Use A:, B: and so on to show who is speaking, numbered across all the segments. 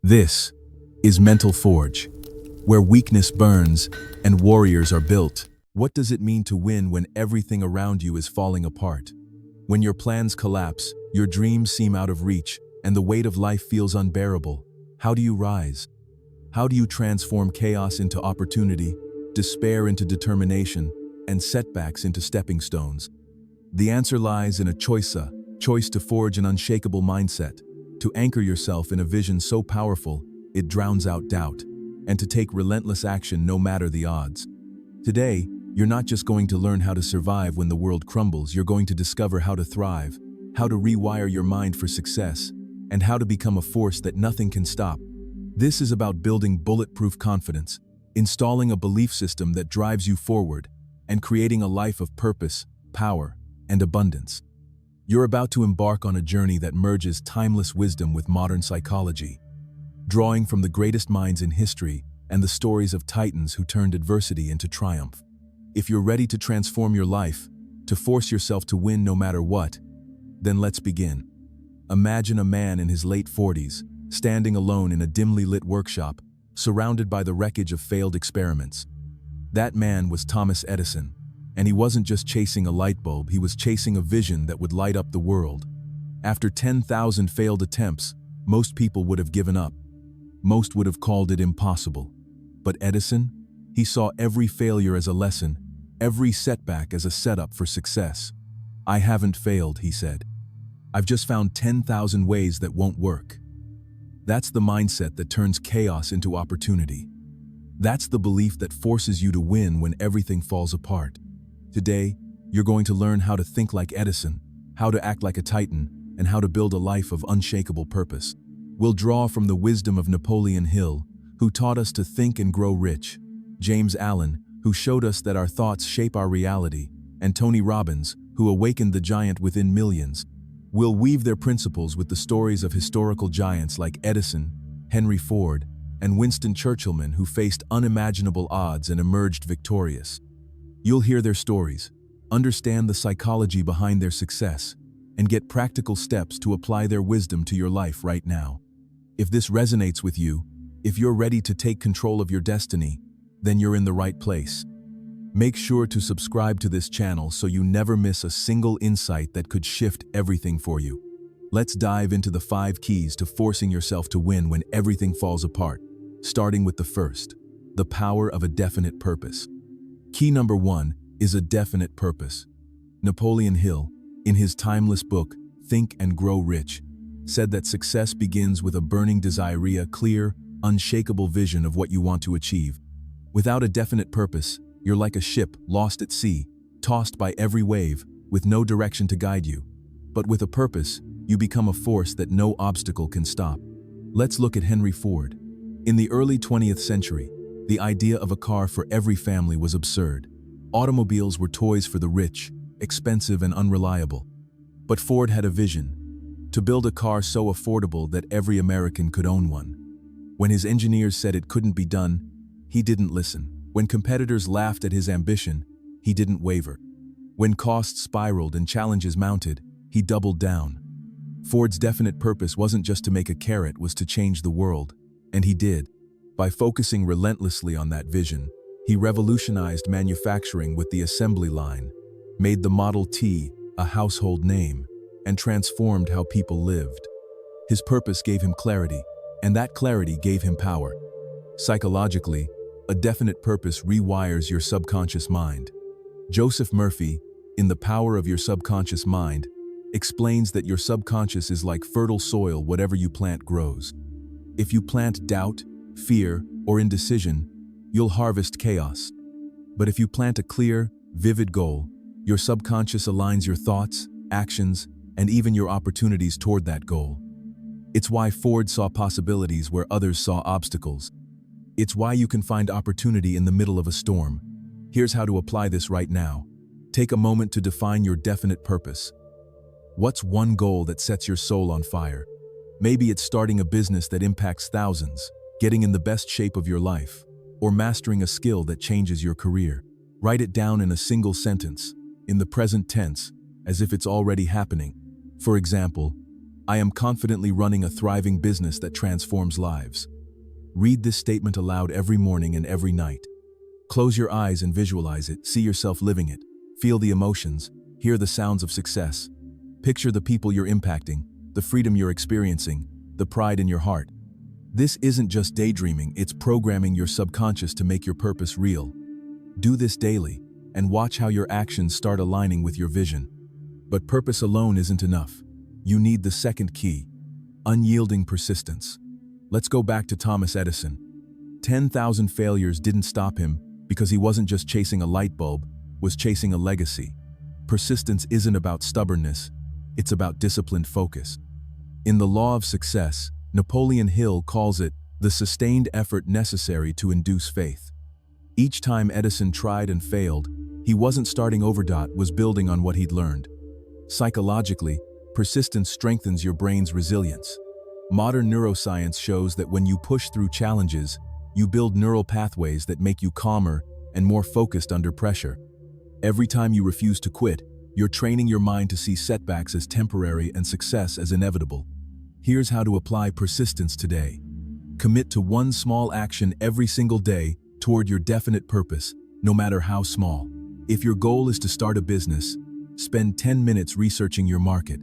A: This is Mental Forge, where weakness burns and warriors are built. What does it mean to win when everything around you is falling apart? When your plans collapse, your dreams seem out of reach, and the weight of life feels unbearable? How do you rise? How do you transform chaos into opportunity, despair into determination, and setbacks into stepping stones? The answer lies in a choice to forge an unshakable mindset, to anchor yourself in a vision so powerful it drowns out doubt, and to take relentless action no matter the odds. Today, you're not just going to learn how to survive when the world crumbles, you're going to discover how to thrive, how to rewire your mind for success, and how to become a force that nothing can stop. This is about building bulletproof confidence, installing a belief system that drives you forward, and creating a life of purpose, power, and abundance. You're about to embark on a journey that merges timeless wisdom with modern psychology, drawing from the greatest minds in history and the stories of titans who turned adversity into triumph. If you're ready to transform your life, to force yourself to win no matter what, then let's begin. Imagine a man in his late 40s, standing alone in a dimly lit workshop, surrounded by the wreckage of failed experiments. That man was Thomas Edison. And he wasn't just chasing a light bulb, he was chasing a vision that would light up the world. After 10,000 failed attempts, most people would have given up. Most would have called it impossible. But Edison, he saw every failure as a lesson, every setback as a setup for success. "I haven't failed," he said. "I've just found 10,000 ways that won't work." That's the mindset that turns chaos into opportunity. That's the belief that forces you to win when everything falls apart. Today, you're going to learn how to think like Edison, how to act like a titan, and how to build a life of unshakable purpose. We'll draw from the wisdom of Napoleon Hill, who taught us to think and grow rich, James Allen, who showed us that our thoughts shape our reality, and Tony Robbins, who awakened the giant within millions. We'll weave their principles with the stories of historical giants like Edison, Henry Ford, and Winston Churchill, who faced unimaginable odds and emerged victorious. You'll hear their stories, understand the psychology behind their success, and get practical steps to apply their wisdom to your life right now. If this resonates with you, if you're ready to take control of your destiny, then you're in the right place. Make sure to subscribe to this channel so you never miss a single insight that could shift everything for you. Let's dive into the 5 keys to forcing yourself to win when everything falls apart, starting with the first, the power of a definite purpose. Key number 1 is a definite purpose. Napoleon Hill, in his timeless book, Think and Grow Rich, said that success begins with a burning desire, a clear, unshakable vision of what you want to achieve. Without a definite purpose, you're like a ship lost at sea, tossed by every wave, with no direction to guide you. But with a purpose, you become a force that no obstacle can stop. Let's look at Henry Ford. In the early 20th century, the idea of a car for every family was absurd. Automobiles were toys for the rich, expensive and unreliable. But Ford had a vision: to build a car so affordable that every American could own one. When his engineers said it couldn't be done, he didn't listen. When competitors laughed at his ambition, he didn't waver. When costs spiraled and challenges mounted, he doubled down. Ford's definite purpose wasn't just to make a carrot, it was to change the world. And he did. By focusing relentlessly on that vision, he revolutionized manufacturing with the assembly line, made the Model T a household name, and transformed how people lived. His purpose gave him clarity, and that clarity gave him power. Psychologically, a definite purpose rewires your subconscious mind. Joseph Murphy, in The Power of Your Subconscious Mind, explains that your subconscious is like fertile soil. Whatever you plant grows. If you plant doubt, fear, or indecision, you'll harvest chaos. But if you plant a clear, vivid goal, your subconscious aligns your thoughts, actions, and even your opportunities toward that goal. It's why Ford saw possibilities where others saw obstacles. It's why you can find opportunity in the middle of a storm. Here's how to apply this right now. Take a moment to define your definite purpose. What's one goal that sets your soul on fire? Maybe it's starting a business that impacts thousands, getting in the best shape of your life, or mastering a skill that changes your career. Write it down in a single sentence, in the present tense, as if it's already happening. For example, I am confidently running a thriving business that transforms lives. Read this statement aloud every morning and every night. Close your eyes and visualize it, see yourself living it. Feel the emotions, hear the sounds of success. Picture the people you're impacting, the freedom you're experiencing, the pride in your heart. This isn't just daydreaming, it's programming your subconscious to make your purpose real. Do this daily, and watch how your actions start aligning with your vision. But purpose alone isn't enough. You need the second key: unyielding persistence. Let's go back to Thomas Edison. 10,000 failures didn't stop him because he wasn't just chasing a light bulb, was chasing a legacy. Persistence isn't about stubbornness, it's about disciplined focus. In The Law of Success, Napoleon Hill calls it the sustained effort necessary to induce faith. Each time Edison tried and failed, he wasn't starting over, was building on what he'd learned. Psychologically, persistence strengthens your brain's resilience. Modern neuroscience shows that when you push through challenges, you build neural pathways that make you calmer and more focused under pressure. Every time you refuse to quit, you're training your mind to see setbacks as temporary and success as inevitable. Here's how to apply persistence today. Commit to one small action every single day toward your definite purpose, no matter how small. If your goal is to start a business, spend 10 minutes researching your market.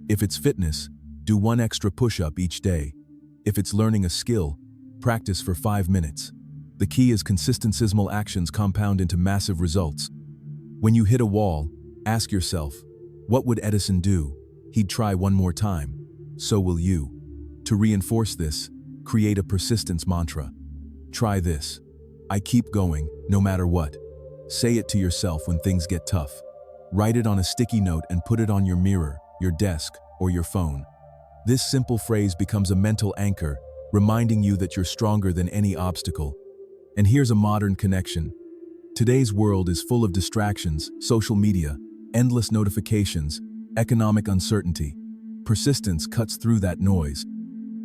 A: If it's fitness, do one extra push-up each day. If it's learning a skill, practice for 5 minutes. The key is consistent small actions compound into massive results. When you hit a wall, ask yourself, what would Edison do? He'd try one more time. So will you. To reinforce this, create a persistence mantra. Try this: I keep going, no matter what. Say it to yourself when things get tough. Write it on a sticky note and put it on your mirror, your desk, or your phone. This simple phrase becomes a mental anchor, reminding you that you're stronger than any obstacle. And here's a modern connection. Today's world is full of distractions, social media, endless notifications, economic uncertainty. Persistence cuts through that noise.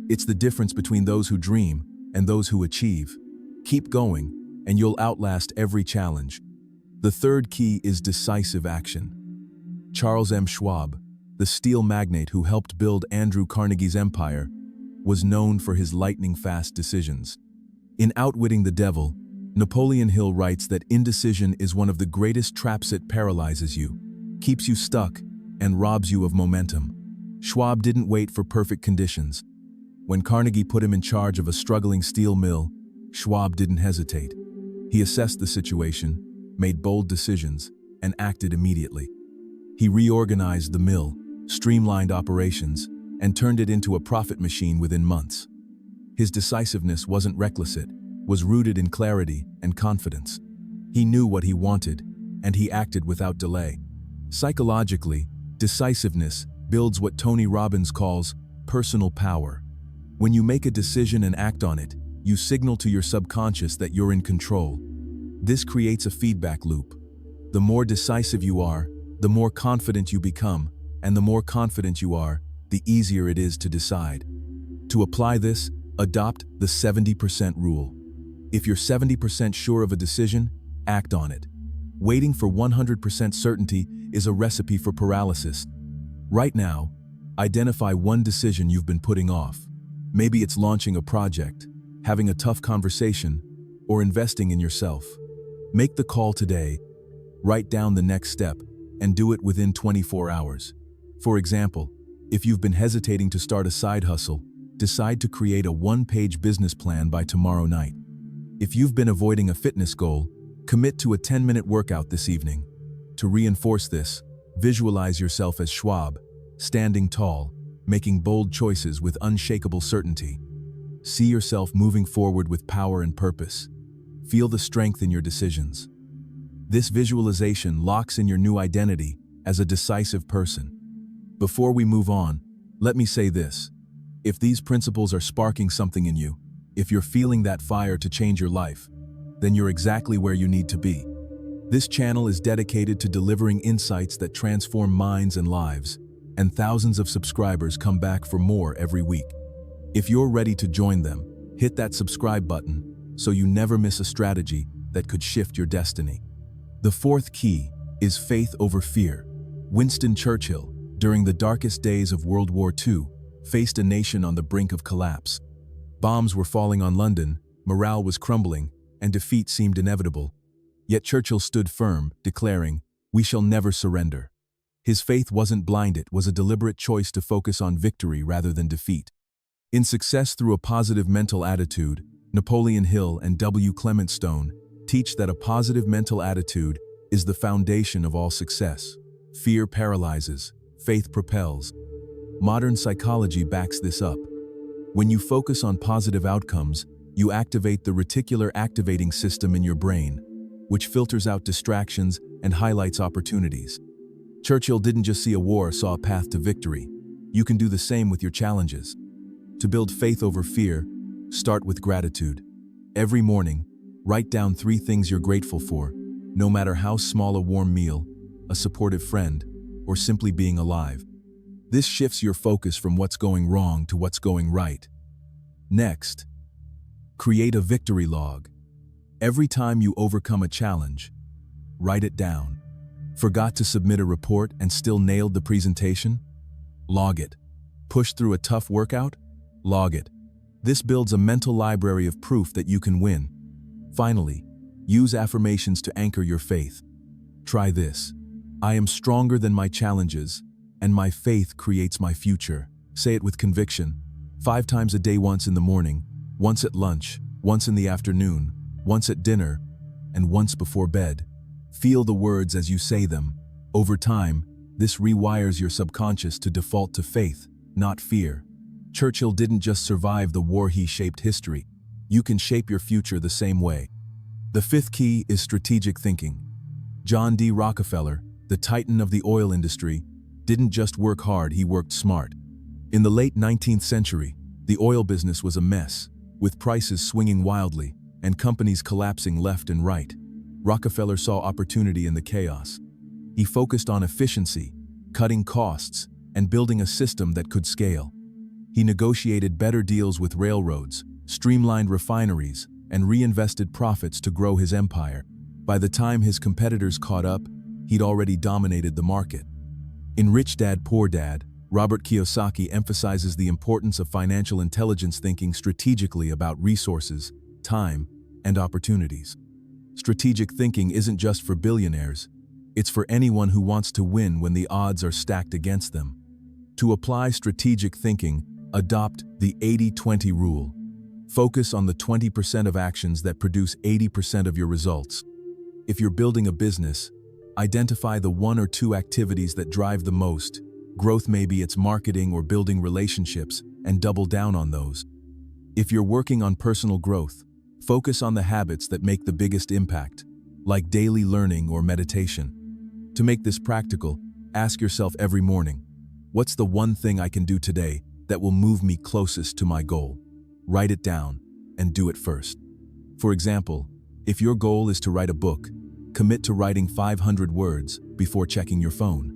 A: It's the difference between those who dream and those who achieve. Keep going, and you'll outlast every challenge. The third key is decisive action. Charles M. Schwab, the steel magnate who helped build Andrew Carnegie's empire, was known for his lightning-fast decisions. In Outwitting the Devil, Napoleon Hill writes that indecision is one of the greatest traps. It paralyzes you, keeps you stuck, and robs you of momentum. Schwab didn't wait for perfect conditions. When Carnegie put him in charge of a struggling steel mill, Schwab didn't hesitate. He assessed the situation, made bold decisions, and acted immediately. He reorganized the mill, streamlined operations, and turned it into a profit machine within months. His decisiveness wasn't reckless, it was rooted in clarity and confidence. He knew what he wanted, and he acted without delay. Psychologically, decisiveness builds what Tony Robbins calls personal power. When you make a decision and act on it, you signal to your subconscious that you're in control. This creates a feedback loop. The more decisive you are, the more confident you become, and the more confident you are, the easier it is to decide. To apply this, adopt the 70% rule. If you're 70% sure of a decision, act on it. Waiting for 100% certainty is a recipe for paralysis. Right now, identify one decision you've been putting off. Maybe it's launching a project, having a tough conversation, or investing in yourself. Make the call today, write down the next step, and do it within 24 hours. For example, if you've been hesitating to start a side hustle, decide to create a one-page business plan by tomorrow night. If you've been avoiding a fitness goal, commit to a 10-minute workout this evening. To reinforce this, visualize yourself as Schwab, standing tall, making bold choices with unshakable certainty. See yourself moving forward with power and purpose. Feel the strength in your decisions. This visualization locks in your new identity as a decisive person. Before we move on, let me say this. If these principles are sparking something in you, if you're feeling that fire to change your life, then you're exactly where you need to be. This channel is dedicated to delivering insights that transform minds and lives, and thousands of subscribers come back for more every week. If you're ready to join them, hit that subscribe button so you never miss a strategy that could shift your destiny. The fourth key is faith over fear. Winston Churchill, during the darkest days of World War II, faced a nation on the brink of collapse. Bombs were falling on London, morale was crumbling, and defeat seemed inevitable. Yet Churchill stood firm, declaring, "We shall never surrender." His faith wasn't blind, it was a deliberate choice to focus on victory rather than defeat. In Success Through a Positive Mental Attitude, Napoleon Hill and W. Clement Stone teach that a positive mental attitude is the foundation of all success. Fear paralyzes, faith propels. Modern psychology backs this up. When you focus on positive outcomes, you activate the reticular activating system in your brain, which filters out distractions and highlights opportunities. Churchill didn't just see a war, saw a path to victory. You can do the same with your challenges. To build faith over fear, start with gratitude. Every morning, write down 3 things you're grateful for, no matter how small: a warm meal, a supportive friend, or simply being alive. This shifts your focus from what's going wrong to what's going right. Next, create a victory log. Every time you overcome a challenge, write it down. Forgot to submit a report and still nailed the presentation? Log it. Pushed through a tough workout? Log it. This builds a mental library of proof that you can win. Finally, use affirmations to anchor your faith. Try this: "I am stronger than my challenges, and my faith creates my future." Say it with conviction, 5 times a day, once in the morning, once at lunch, once in the afternoon, once at dinner, and once before bed. Feel the words as you say them. Over time, this rewires your subconscious to default to faith, not fear. Churchill didn't just survive the war, he shaped history. You can shape your future the same way. The 5th key is strategic thinking. John D. Rockefeller, the titan of the oil industry, didn't just work hard, he worked smart. In the late 19th century, the oil business was a mess, with prices swinging wildly and companies collapsing left and right. Rockefeller saw opportunity in the chaos. He focused on efficiency, cutting costs, and building a system that could scale. He negotiated better deals with railroads, streamlined refineries, and reinvested profits to grow his empire. By the time his competitors caught up, he'd already dominated the market. In Rich Dad, Poor Dad, Robert Kiyosaki emphasizes the importance of financial intelligence, thinking strategically about resources, time, and opportunities. Strategic thinking isn't just for billionaires, it's for anyone who wants to win when the odds are stacked against them. To apply strategic thinking, adopt the 80-20 rule. Focus on the 20% of actions that produce 80% of your results. If you're building a business, identify the 1 or 2 activities that drive the most. Growth may be its marketing or building relationships, and double down on those. If you're working on personal growth, focus on the habits that make the biggest impact, like daily learning or meditation. To make this practical, ask yourself every morning, what's the one thing I can do today that will move me closest to my goal? Write it down and do it first. For example, if your goal is to write a book, commit to writing 500 words before checking your phone.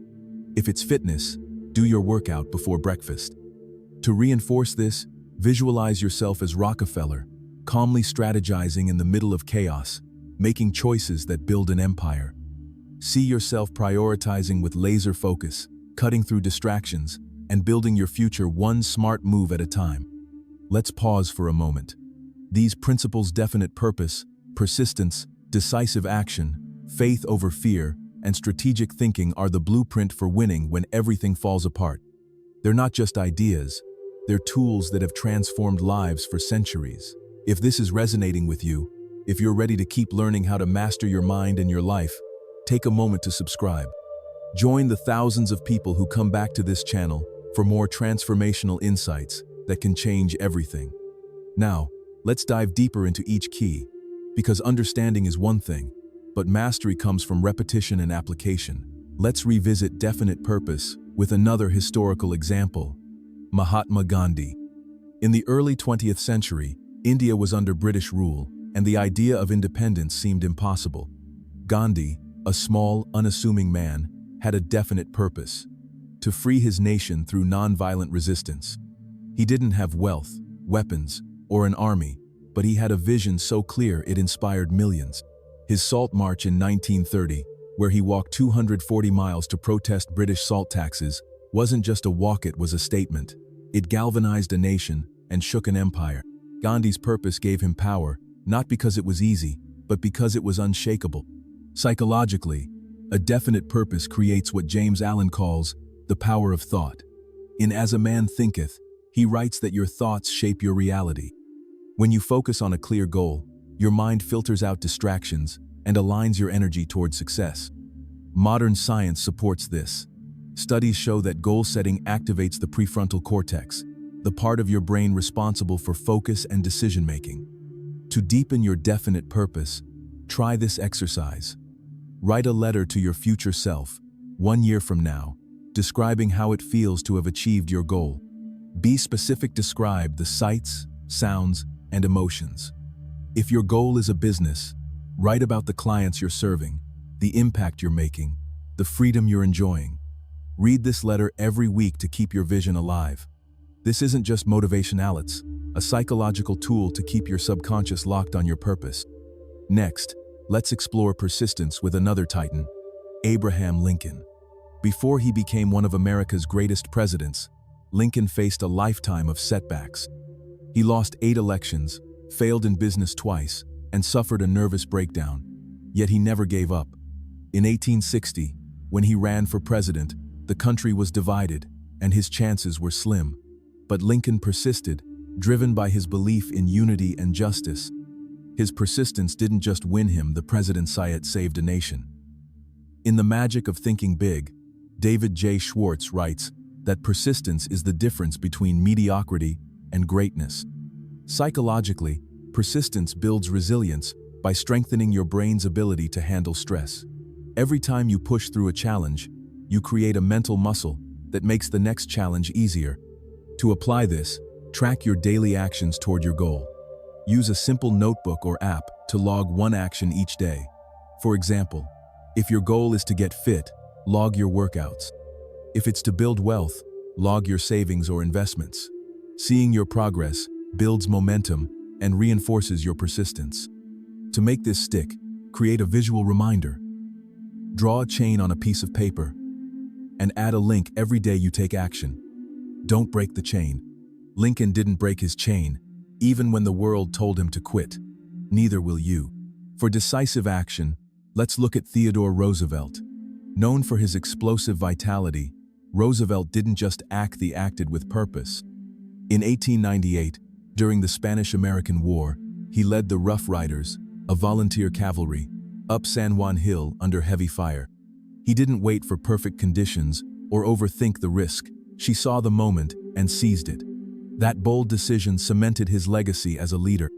A: If it's fitness, do your workout before breakfast. To reinforce this, visualize yourself as Rockefeller, calmly strategizing in the middle of chaos, making choices that build an empire. See yourself prioritizing with laser focus, cutting through distractions, and building your future one smart move at a time. Let's pause for a moment. These principles: definite purpose, persistence, decisive action, faith over fear, and strategic thinking are the blueprint for winning when everything falls apart. They're not just ideas, they're tools that have transformed lives for centuries. If this is resonating with you, if you're ready to keep learning how to master your mind and your life, take a moment to subscribe. Join the thousands of people who come back to this channel for more transformational insights that can change everything. Now, let's dive deeper into each key, because understanding is one thing, but mastery comes from repetition and application. Let's revisit definite purpose with another historical example: Mahatma Gandhi. In the early 20th century, India was under British rule, and the idea of independence seemed impossible. Gandhi, a small, unassuming man, had a definite purpose: to free his nation through nonviolent resistance. He didn't have wealth, weapons, or an army, but he had a vision so clear it inspired millions. His Salt March in 1930, where he walked 240 miles to protest British salt taxes, wasn't just a walk, it was a statement. It galvanized a nation and shook an empire. Gandhi's purpose gave him power, not because it was easy, but because it was unshakable. Psychologically, a definite purpose creates what James Allen calls the power of thought. In As a Man Thinketh, he writes that your thoughts shape your reality. When you focus on a clear goal, your mind filters out distractions and aligns your energy toward success. Modern science supports this. Studies show that goal setting activates the prefrontal cortex, the part of your brain responsible for focus and decision-making. To deepen your definite purpose, try this exercise. Write a letter to your future self, 1 year from now, describing how it feels to have achieved your goal. Be specific, describe the sights, sounds, and emotions. If your goal is a business, write about the clients you're serving, the impact you're making, the freedom you're enjoying. Read this letter every week to keep your vision alive. This isn't just motivational, it's a psychological tool to keep your subconscious locked on your purpose. Next, let's explore persistence with another titan, Abraham Lincoln. Before he became one of America's greatest presidents, Lincoln faced a lifetime of setbacks. He lost 8 elections, failed in business twice, and suffered a nervous breakdown. Yet he never gave up. In 1860, when he ran for president, the country was divided, and his chances were slim. But Lincoln persisted, driven by his belief in unity and justice. His persistence didn't just win him the presidency, it saved a nation. In The Magic of Thinking Big, David J. Schwartz writes that persistence is the difference between mediocrity and greatness. Psychologically, persistence builds resilience by strengthening your brain's ability to handle stress. Every time you push through a challenge, you create a mental muscle that makes the next challenge easier. To apply this, track your daily actions toward your goal. Use a simple notebook or app to log one action each day. For example, if your goal is to get fit, log your workouts. If it's to build wealth, log your savings or investments. Seeing your progress builds momentum and reinforces your persistence. To make this stick, create a visual reminder. Draw a chain on a piece of paper and add a link every day you take action. Don't break the chain. Lincoln didn't break his chain, even when the world told him to quit. Neither will you. For decisive action, let's look at Theodore Roosevelt. Known for his explosive vitality, Roosevelt didn't just act, he acted with purpose. In 1898, during the Spanish-American War, he led the Rough Riders, a volunteer cavalry, up San Juan Hill under heavy fire. He didn't wait for perfect conditions or overthink the risk. She saw the moment and seized it. That bold decision cemented his legacy as a leader.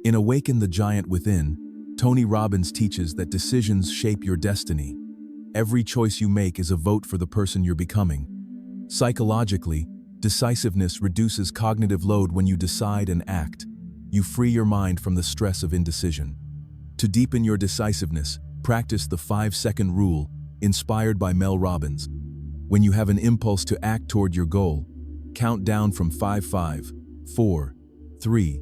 A: In Awaken the Giant Within, Tony Robbins teaches that decisions shape your destiny. Every choice you make is a vote for the person you're becoming. Psychologically, decisiveness reduces cognitive load when you decide and act. You free your mind from the stress of indecision. To deepen your decisiveness, practice the 5-second rule, inspired by Mel Robbins. When you have an impulse to act toward your goal, count down from 5, 4, 3,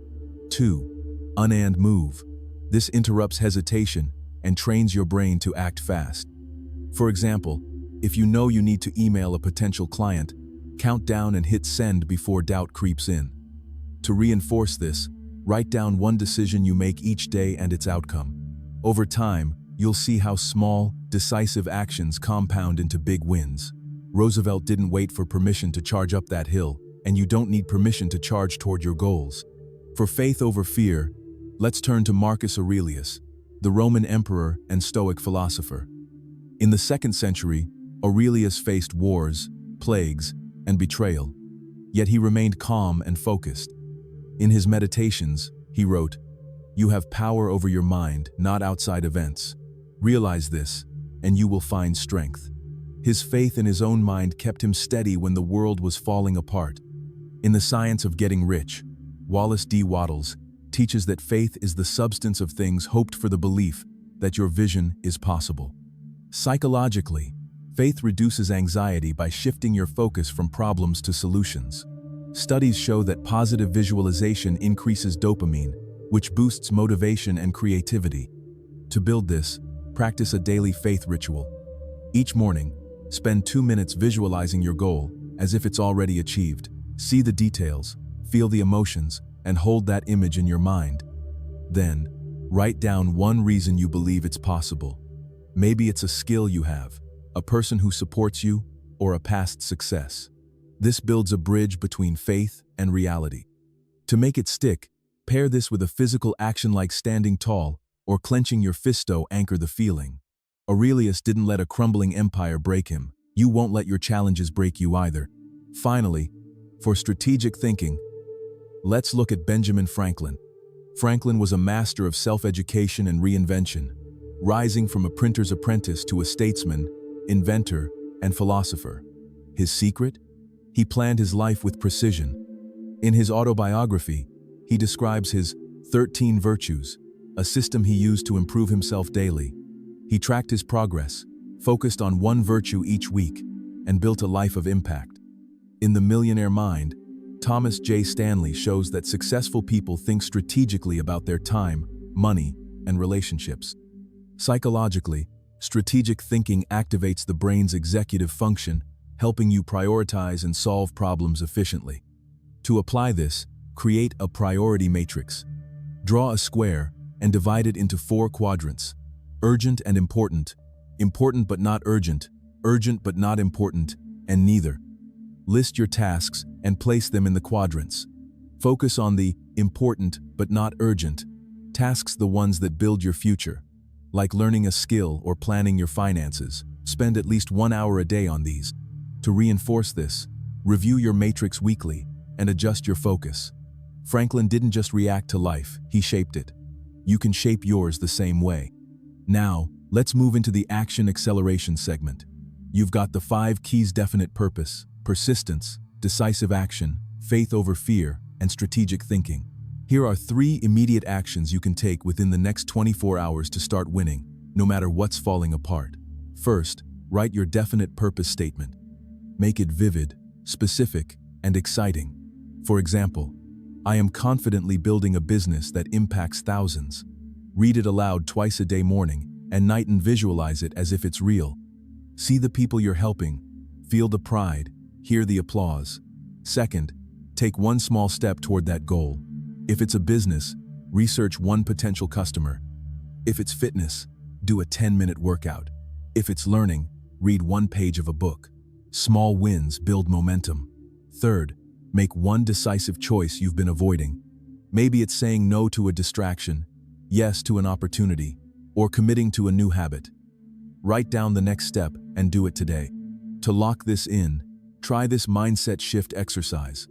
A: 2, and move. This interrupts hesitation and trains your brain to act fast. For example, if you know you need to email a potential client, count down and hit send before doubt creeps in. To reinforce this, write down one decision you make each day and its outcome. Over time, you'll see how small, decisive actions compound into big wins. Roosevelt didn't wait for permission to charge up that hill, and you don't need permission to charge toward your goals. For faith over fear, let's turn to Marcus Aurelius, the Roman emperor and Stoic philosopher. In the 2nd century, Aurelius faced wars, plagues, and betrayal, yet he remained calm and focused. In his meditations, he wrote, "You have power over your mind, not outside events. Realize this, and you will find strength." His faith in his own mind kept him steady when the world was falling apart. In The Science of Getting Rich, Wallace D. Wattles teaches that faith is the substance of things hoped for, the belief that your vision is possible. Psychologically, faith reduces anxiety by shifting your focus from problems to solutions. Studies show that positive visualization increases dopamine, which boosts motivation and creativity. To build this, practice a daily faith ritual. Each morning, spend 2 minutes visualizing your goal as if it's already achieved. See the details, feel the emotions, and hold that image in your mind. Then, write down one reason you believe it's possible. Maybe it's a skill you have, a person who supports you, or a past success. This builds a bridge between faith and reality. To make it stick, pair this with a physical action like standing tall or clenching your fist to anchor the feeling. Aurelius didn't let a crumbling empire break him. You won't let your challenges break you either. Finally, for strategic thinking, let's look at Benjamin Franklin. Franklin was a master of self-education and reinvention, rising from a printer's apprentice to a statesman, inventor, and philosopher. His secret? He planned his life with precision. In his autobiography, he describes his 13 virtues, a system he used to improve himself daily. He tracked his progress, focused on one virtue each week, and built a life of impact. In The Millionaire Mind, Thomas J. Stanley shows that successful people think strategically about their time, money, and relationships. Psychologically, strategic thinking activates the brain's executive function, helping you prioritize and solve problems efficiently. To apply this, create a priority matrix. Draw a square and divide it into 4 quadrants: urgent and important, important but not urgent, urgent but not important, and neither. List your tasks and place them in the quadrants. Focus on the important but not urgent tasks, the ones that build your future. Like learning a skill or planning your finances, spend at least 1 hour a day on these. To reinforce this, review your matrix weekly and adjust your focus. Franklin didn't just react to life, he shaped it. You can shape yours the same way. Now, let's move into the action acceleration segment. You've got the 5 keys: definite purpose, persistence, decisive action, faith over fear, and strategic thinking. Here are 3 immediate actions you can take within the next 24 hours to start winning, no matter what's falling apart. First, write your definite purpose statement. Make it vivid, specific, and exciting. For example, I am confidently building a business that impacts thousands. Read it aloud twice a day, morning and night, and visualize it as if it's real. See the people you're helping, feel the pride, hear the applause. Second, take one small step toward that goal. If it's a business, research one potential customer. If it's fitness, do a 10-minute workout. If it's learning, read one page of a book. Small wins build momentum. Third, make one decisive choice you've been avoiding. Maybe it's saying no to a distraction, yes to an opportunity, or committing to a new habit. Write down the next step and do it today. To lock this in, try this mindset shift exercise.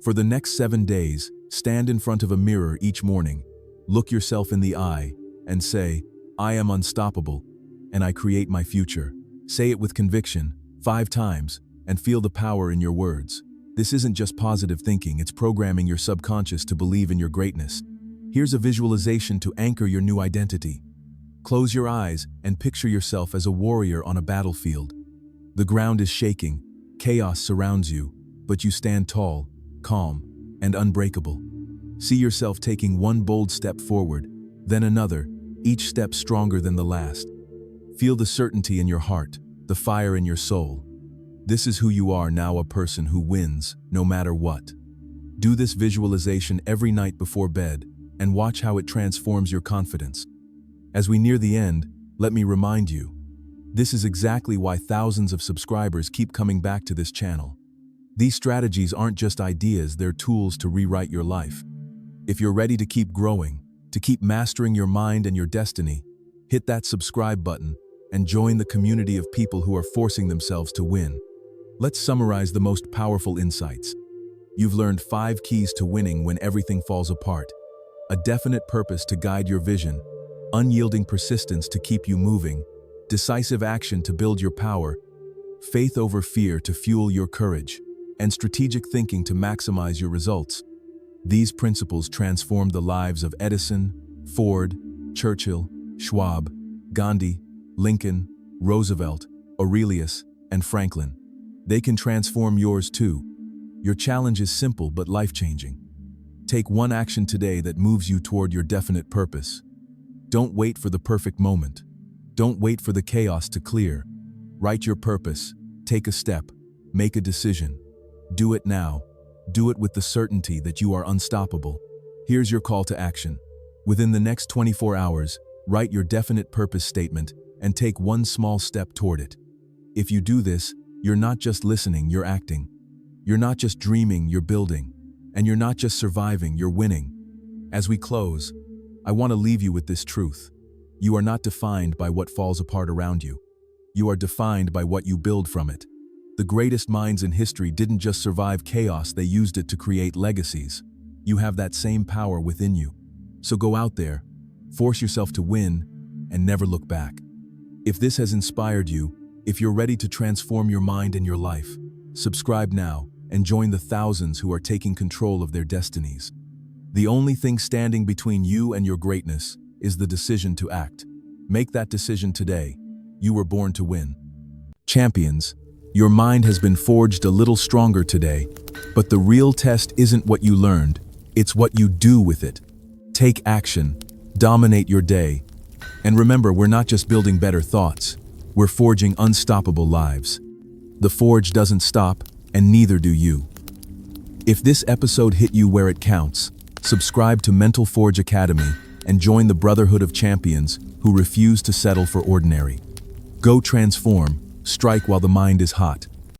A: For the next 7 days, stand in front of a mirror each morning, look yourself in the eye, and say, I am unstoppable, and I create my future. Say it with conviction, 5 times, and feel the power in your words. This isn't just positive thinking, it's programming your subconscious to believe in your greatness. Here's a visualization to anchor your new identity. Close your eyes and picture yourself as a warrior on a battlefield. The ground is shaking, chaos surrounds you, but you stand tall, calm, and unbreakable. See yourself taking one bold step forward, then another, each step stronger than the last. Feel the certainty in your heart, the fire in your soul. This is who you are now, a person who wins no matter what. Do this visualization every night before bed and watch how it transforms your confidence. As we near the end, let me remind you, this is exactly why thousands of subscribers keep coming back to this channel. These strategies aren't just ideas, they're tools to rewrite your life. If you're ready to keep growing, to keep mastering your mind and your destiny, hit that subscribe button and join the community of people who are forcing themselves to win. Let's summarize the most powerful insights. You've learned 5 keys to winning when everything falls apart. A definite purpose to guide your vision, unyielding persistence to keep you moving, decisive action to build your power, faith over fear to fuel your courage, and strategic thinking to maximize your results. These principles transformed the lives of Edison, Ford, Churchill, Schwab, Gandhi, Lincoln, Roosevelt, Aurelius, and Franklin. They can transform yours too. Your challenge is simple but life-changing. Take one action today that moves you toward your definite purpose. Don't wait for the perfect moment. Don't wait for the chaos to clear. Write your purpose, take a step, make a decision. Do it now. Do it with the certainty that you are unstoppable. Here's your call to action. Within the next 24 hours, write your definite purpose statement and take one small step toward it. If you do this, you're not just listening, you're acting. You're not just dreaming, you're building. And you're not just surviving, you're winning. As we close, I want to leave you with this truth. You are not defined by what falls apart around you. You are defined by what you build from it. The greatest minds in history didn't just survive chaos, they used it to create legacies. You have that same power within you. So go out there, force yourself to win, and never look back. If this has inspired you, if you're ready to transform your mind and your life, subscribe now and join the thousands who are taking control of their destinies. The only thing standing between you and your greatness is the decision to act. Make that decision today. You were born to win. Champions, your mind has been forged a little stronger today, but the real test isn't what you learned, it's what you do with it. Take action, dominate your day, and remember, we're not just building better thoughts, we're forging unstoppable lives. The forge doesn't stop, and neither do you. If this episode hit you where it counts, subscribe to Mental Forge Academy and join the Brotherhood of Champions who refuse to settle for ordinary. Go transform, strike while the mind is hot.